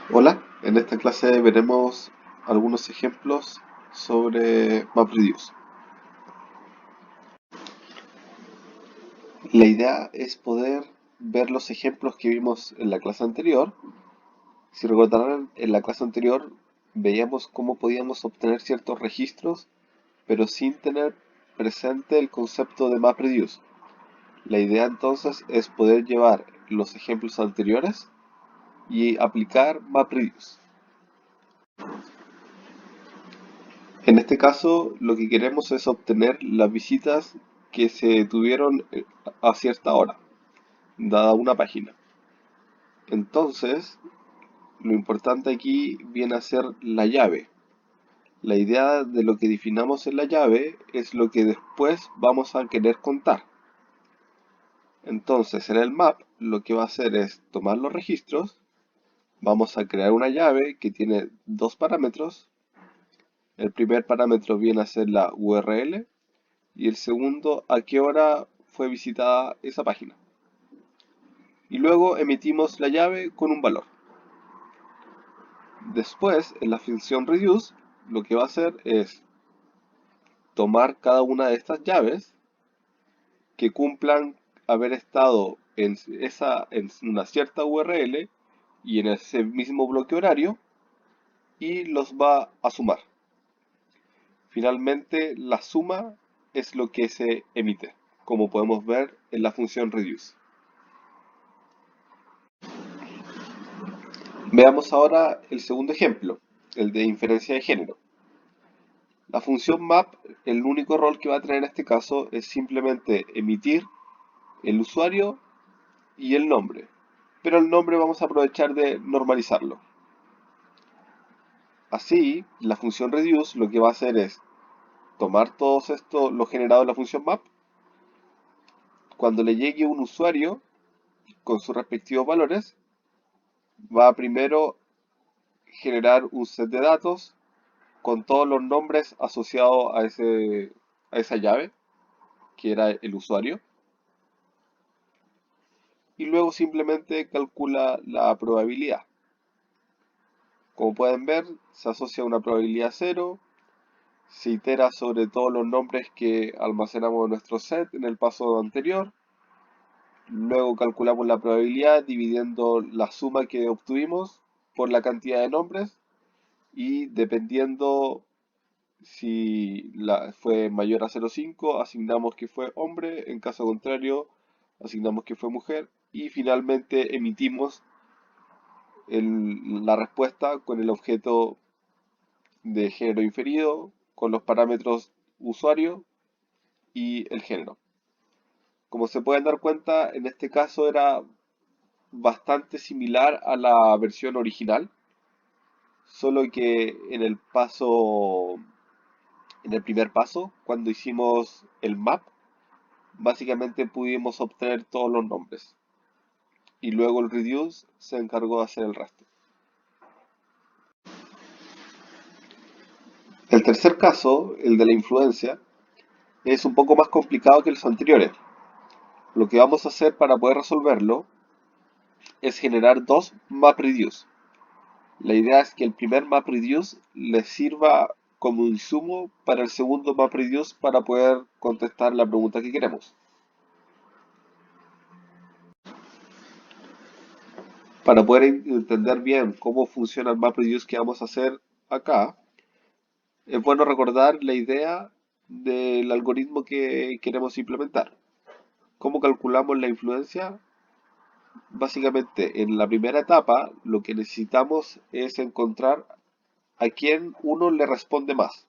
Hola, en esta clase veremos algunos ejemplos sobre MapReduce. La idea es poder ver los ejemplos que vimos en la clase anterior. Si recordarán, en la clase anterior veíamos cómo podíamos obtener ciertos registros, pero sin tener presente el concepto de MapReduce. La idea entonces es poder llevar los ejemplos anteriores y aplicar MapReduce. En este caso, lo que queremos es obtener las visitas que se tuvieron a cierta hora, dada una página. Entonces, lo importante aquí viene a ser la llave. La idea de lo que definamos en la llave es lo que después vamos a querer contar. Entonces, en el map, lo que va a hacer es tomar los registros, vamos a crear una llave que tiene dos parámetros. El primer parámetro viene a ser la URL y el segundo a qué hora fue visitada esa página. Y luego emitimos la llave con un valor. Después, en la función reduce, lo que va a hacer es tomar cada una de estas llaves que cumplan haber estado en una cierta URL y en ese mismo bloque horario y los va a sumar. Finalmente, la suma es lo que se emite, como podemos ver en la función reduce. Veamos ahora el segundo ejemplo, el de inferencia de género. La función map, el único rol que va a tener en este caso es simplemente emitir el usuario y el nombre, pero el nombre vamos a aprovechar de normalizarlo. Así, la función reduce lo que va a hacer es tomar todos esto, lo generado en la función map, cuando le llegue un usuario con sus respectivos valores, va a primero generar un set de datos con todos los nombres asociados a esa llave, que era el usuario, y luego simplemente calcula la probabilidad. Como pueden ver, se asocia una probabilidad cero, se itera sobre todos los nombres que almacenamos en nuestro set en el paso anterior, luego calculamos la probabilidad dividiendo la suma que obtuvimos por la cantidad de nombres y dependiendo si fue mayor a 0,5, asignamos que fue hombre, en caso contrario, asignamos que fue mujer y finalmente emitimos la respuesta con el objeto de género inferido, con los parámetros usuario y el género. Como se pueden dar cuenta, en este caso era bastante similar a la versión original, solo que en el primer paso, cuando hicimos el map, básicamente pudimos obtener todos los nombres y luego el reduce se encargó de hacer el resto. El tercer caso, el de la influencia, es un poco más complicado que los anteriores. Lo que vamos a hacer para poder resolverlo es generar dos MapReduce. La idea es que el primer MapReduce le sirva como insumo para el segundo MapReduce para poder contestar la pregunta que queremos. Para poder entender bien cómo funciona el MapReduce que vamos a hacer acá, es bueno recordar la idea del algoritmo que queremos implementar. ¿Cómo calculamos la influencia? Básicamente, en la primera etapa, lo que necesitamos es encontrar a quién uno le responde más.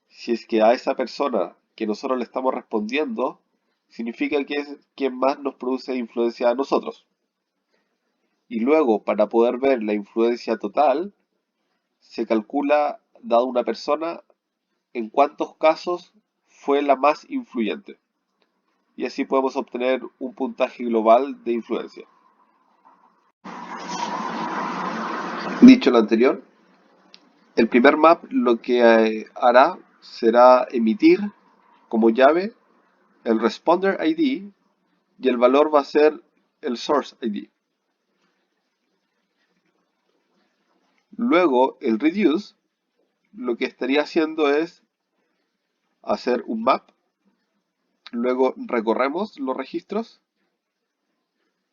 Si es que a esa persona que nosotros le estamos respondiendo, significa que es quien más nos produce influencia a nosotros. Y luego, para poder ver la influencia total, se calcula, dado una persona, en cuántos casos fue la más influyente. Y así podemos obtener un puntaje global de influencia. Dicho lo anterior, el primer map lo que hará será emitir como llave el responder ID y el valor va a ser el source ID. Luego el reduce lo que estaría haciendo es hacer un map, luego recorremos los registros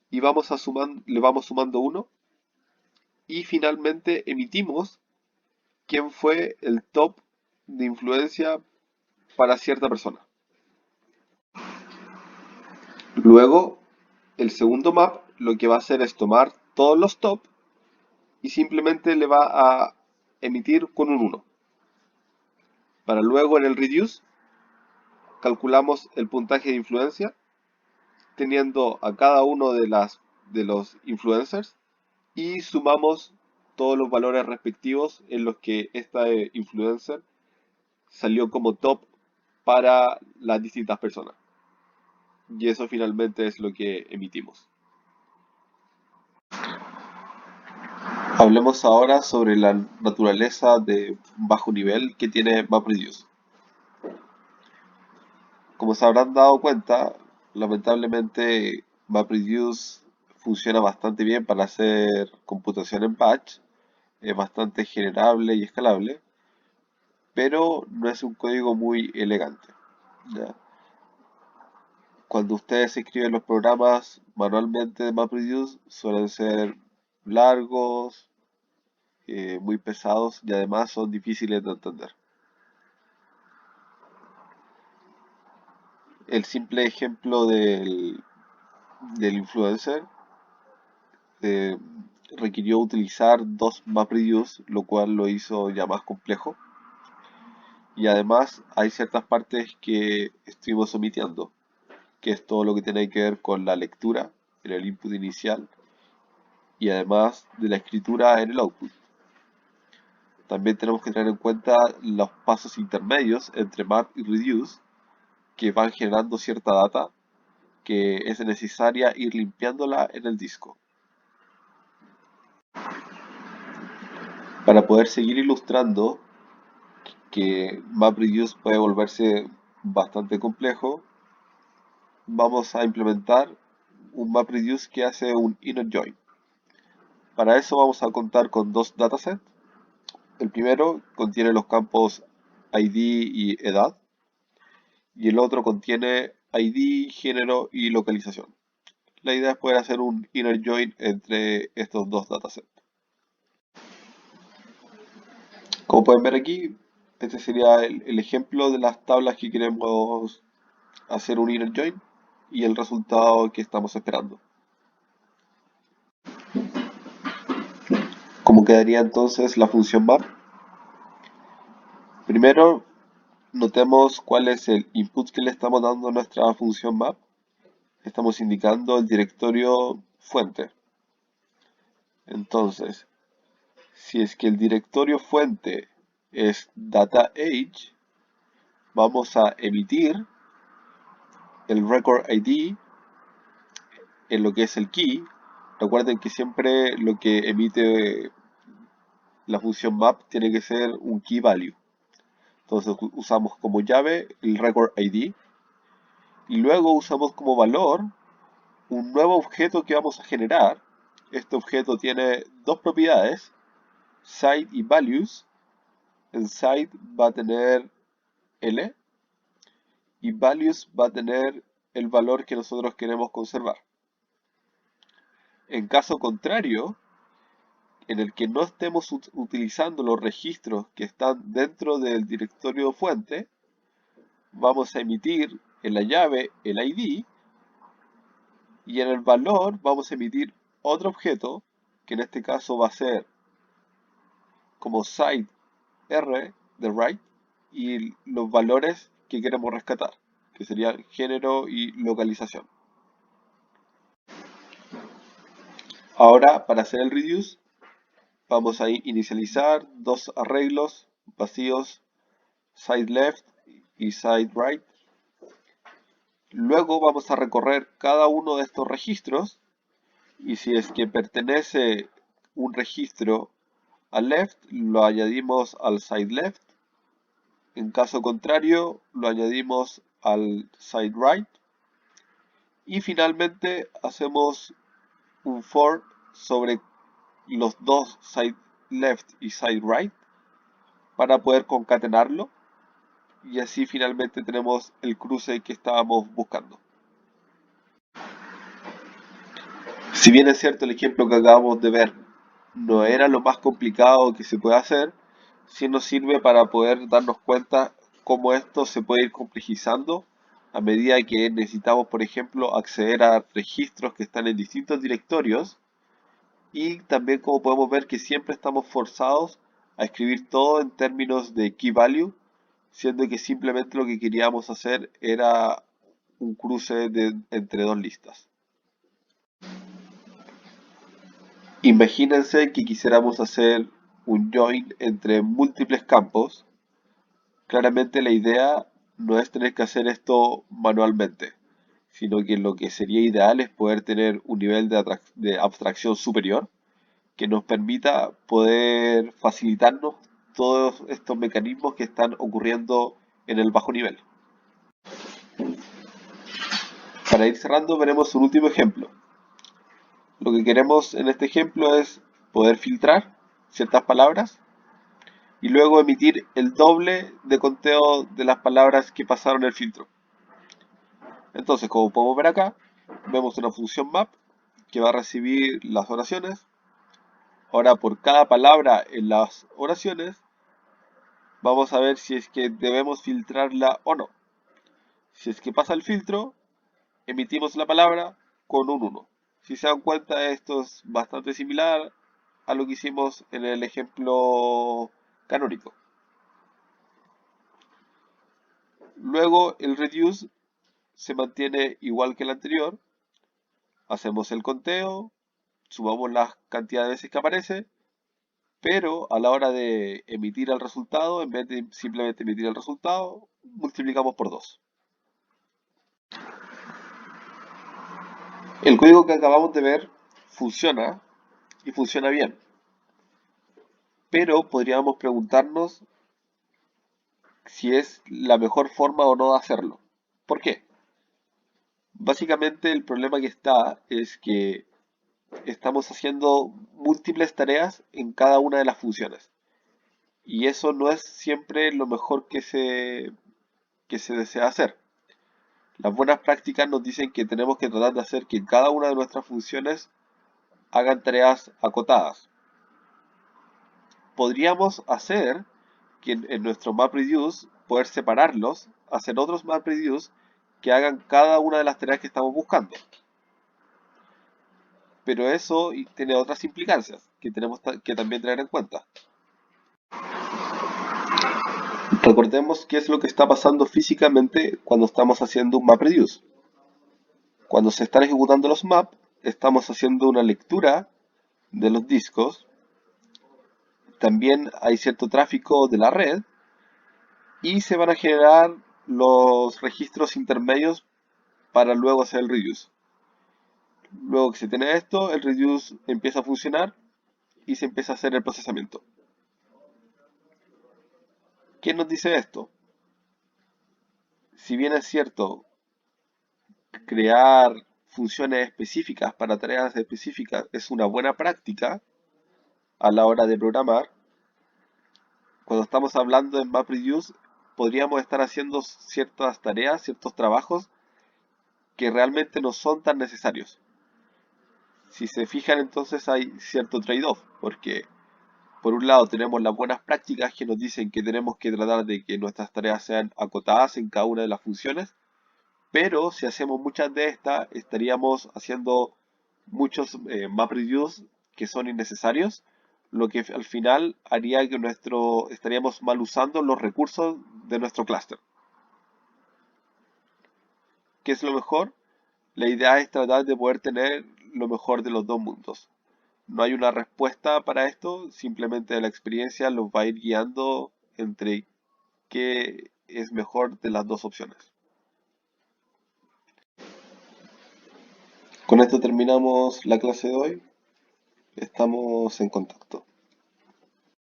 y le vamos sumando uno y finalmente emitimos quién fue el top de influencia para cierta persona. Luego, el segundo map lo que va a hacer es tomar todos los top y simplemente le va a emitir con un uno. Para luego en el reduce calculamos el puntaje de influencia teniendo a cada uno de los influencers y sumamos todos los valores respectivos en los que esta influencer salió como top para las distintas personas. Y eso finalmente es lo que emitimos. Hablemos ahora sobre la naturaleza de bajo nivel que tiene MapReduce. Como se habrán dado cuenta, lamentablemente MapReduce funciona bastante bien para hacer computación en batch, es bastante generable y escalable, pero no es un código muy elegante. ¿Ya? Cuando ustedes escriben los programas manualmente de MapReduce suelen ser largos, muy pesados y además son difíciles de entender. El simple ejemplo del influencer eh, requirió utilizar dos MapReduce, lo cual lo hizo ya más complejo. Y además hay ciertas partes que estuvimos omitiendo, que es todo lo que tiene que ver con la lectura en el input inicial y además de la escritura en el output. También tenemos que tener en cuenta los pasos intermedios entre map y reduce que van generando cierta data que es necesaria ir limpiándola en el disco. Para poder seguir ilustrando que MapReduce puede volverse bastante complejo, vamos a implementar un MapReduce que hace un inner join. Para eso vamos a contar con dos datasets. El primero contiene los campos ID y edad, y el otro contiene ID, género y localización. La idea es poder hacer un inner join entre estos dos datasets. Como pueden ver aquí, este sería el ejemplo de las tablas que queremos hacer un inner join y el resultado que estamos esperando. ¿Cómo quedaría entonces la función map? Primero, notemos cuál es el input que le estamos dando a nuestra función map. Estamos indicando el directorio fuente. Entonces, si es que el directorio fuente es data age, vamos a emitir el record ID en lo que es el key. Recuerden que siempre lo que emite la función map tiene que ser un key value. Entonces usamos como llave el record ID y luego usamos como valor un nuevo objeto que vamos a generar. Este objeto tiene dos propiedades, side y values. En side va a tener L y values va a tener el valor que nosotros queremos conservar. En caso contrario, en el que no estemos utilizando los registros que están dentro del directorio fuente, vamos a emitir en la llave el ID y en el valor vamos a emitir otro objeto que en este caso va a ser como side R de write y los valores que queremos rescatar, que serían género y localización. Ahora, para hacer el reduce, vamos a inicializar dos arreglos vacíos, side left y side right. Luego vamos a recorrer cada uno de estos registros y si es que pertenece un registro al left, lo añadimos al side left. En caso contrario, lo añadimos al side right. Y finalmente hacemos un for sobre los dos side left y side right para poder concatenarlo y así finalmente tenemos el cruce que estábamos buscando. Si bien es cierto el ejemplo que acabamos de ver no era lo más complicado que se puede hacer, sí nos sirve para poder darnos cuenta cómo esto se puede ir complejizando a medida que necesitamos, por ejemplo, acceder a registros que están en distintos directorios y también como podemos ver que siempre estamos forzados a escribir todo en términos de key value, siendo que simplemente lo que queríamos hacer era un cruce entre dos listas. Imagínense que quisiéramos hacer un join entre múltiples campos. Claramente la idea no es tener que hacer esto manualmente, sino que lo que sería ideal es poder tener un nivel de abstracción superior que nos permita poder facilitarnos todos estos mecanismos que están ocurriendo en el bajo nivel. Para ir cerrando, veremos un último ejemplo. Lo que queremos en este ejemplo es poder filtrar ciertas palabras y luego emitir el doble de conteo de las palabras que pasaron el filtro. Entonces, como podemos ver acá, vemos una función map que va a recibir las oraciones. Ahora, por cada palabra en las oraciones, vamos a ver si es que debemos filtrarla o no. Si es que pasa el filtro, emitimos la palabra con un 1. Si se dan cuenta, esto es bastante similar a lo que hicimos en el ejemplo canónico. Luego el reduce se mantiene igual que el anterior. Hacemos el conteo, sumamos la cantidad de veces que aparece, pero a la hora de emitir el resultado, en vez de simplemente emitir el resultado, multiplicamos por 2. El código que acabamos de ver funciona y funciona bien, pero podríamos preguntarnos si es la mejor forma o no de hacerlo. ¿Por qué? Básicamente el problema que está es que estamos haciendo múltiples tareas en cada una de las funciones. Y eso no es siempre lo mejor que se desea hacer. Las buenas prácticas nos dicen que tenemos que tratar de hacer que cada una de nuestras funciones hagan tareas acotadas. Podríamos hacer que en nuestro MapReduce poder separarlos, hacer otros MapReduce que hagan cada una de las tareas que estamos buscando. Pero eso tiene otras implicancias que tenemos que también tener en cuenta. Recordemos qué es lo que está pasando físicamente cuando estamos haciendo un MapReduce. Cuando se están ejecutando los maps, estamos haciendo una lectura de los discos. También hay cierto tráfico de la red y se van a generar los registros intermedios para luego hacer el reduce. Luego que se tiene esto, el reduce empieza a funcionar y se empieza a hacer el procesamiento. ¿Qué nos dice esto? Si bien es cierto, crear funciones específicas para tareas específicas es una buena práctica a la hora de programar, cuando estamos hablando de MapReduce, podríamos estar haciendo ciertas tareas, ciertos trabajos que realmente no son tan necesarios. Si se fijan, entonces hay cierto trade-off, porque por un lado tenemos las buenas prácticas que nos dicen que tenemos que tratar de que nuestras tareas sean acotadas en cada una de las funciones, pero si hacemos muchas de estas, estaríamos haciendo muchos MapReduce que son innecesarios, lo que al final haría que estaríamos mal usando los recursos de nuestro clúster. ¿Qué es lo mejor? La idea es tratar de poder tener lo mejor de los dos mundos. No hay una respuesta para esto, simplemente la experiencia los va a ir guiando entre qué es mejor de las dos opciones. Con esto terminamos la clase de hoy. Estamos en contacto.